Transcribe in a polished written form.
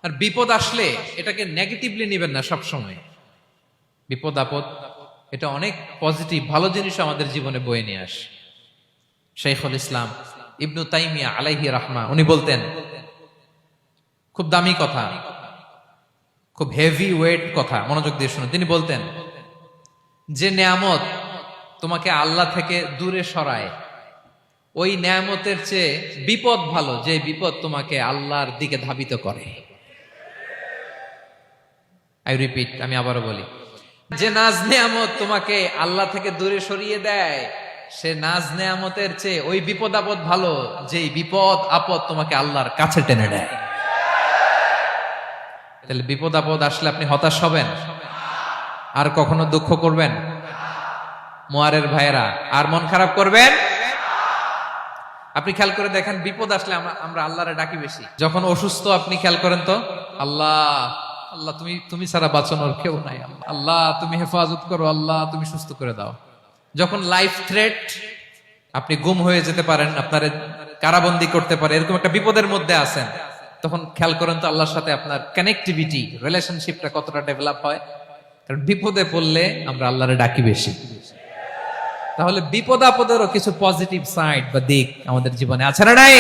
আর বিপদ আসলে এটাকে নেগেটিভলি নেবেন না। সব সময় বিপদ আপদ এটা অনেক পজিটিভ ভালো জিনিস আমাদের জীবনে বয়ে নিয়ে আসে। শাইখুল ইসলাম ইবনু তাইমিয়া আলাইহি রাহমা উনি বলতেন, খুব দামি কথা, খুব হেভি ওয়েট কথা, মনোযোগ দিয়ে শুনুন। তিনি বলতেন, যে নেয়ামত তোমাকে আল্লাহ থেকে দূরে সরায়, ওই নেয়ামতের চেয়ে বিপদ ভালো, যে বিপদ তোমাকে আল্লাহর দিকে ধাবিত করে। আই রিপিট, আমি আবারও বলি, যে নাজ নেয়ামত তোমাকে আল্লাহ থেকে দূরে সরিয়ে দেয়, সে নাজ নেয়ামতের চেয়ে ওই বিপদ আপদ ভালো, যেই বিপদ আপদ তোমাকে আল্লাহর কাছে টেনে দেয়। তাহলে বিপদ আপদ আসলে আপনি হতাশ হবেন? আর কখনো দুঃখ করবেন? মোয়ারের ভাইয়েরা, আর মন খারাপ করবেন? আপনি খেয়াল করে দেখেন, বিপদ আসলে আমরা আল্লাহরে ডাকি বেশি। যখন অসুস্থ আপনি খেয়াল করেন তো, আল্লাহ আল্লাহ তুমি ছাড়া বাঁচানোর কেউ নাই, আল্লাহ তুমি হেফাজত করো, আল্লাহ তুমি সুস্থ করে দাও। যখন লাইফ থ্রেট, আপনি গুম হয়ে যেতে পারেন, আপনার কারাবন্দী করতে পারে, এরকম একটা বিপদের মধ্যে আছেন, তখন খেয়াল করেন তো আল্লাহর সাথে আপনার কানেক্টিভিটি, রিলেশনশিপটা কতটা ডেভেলপ হয়। কারণ বিপদে পড়লে আমরা আল্লাহরে ডাকি বেশি। তাহলে বিপদ আপদেরও কিছু পজিটিভ সাইড বা দিক আমাদের জীবনে আছে না নাই?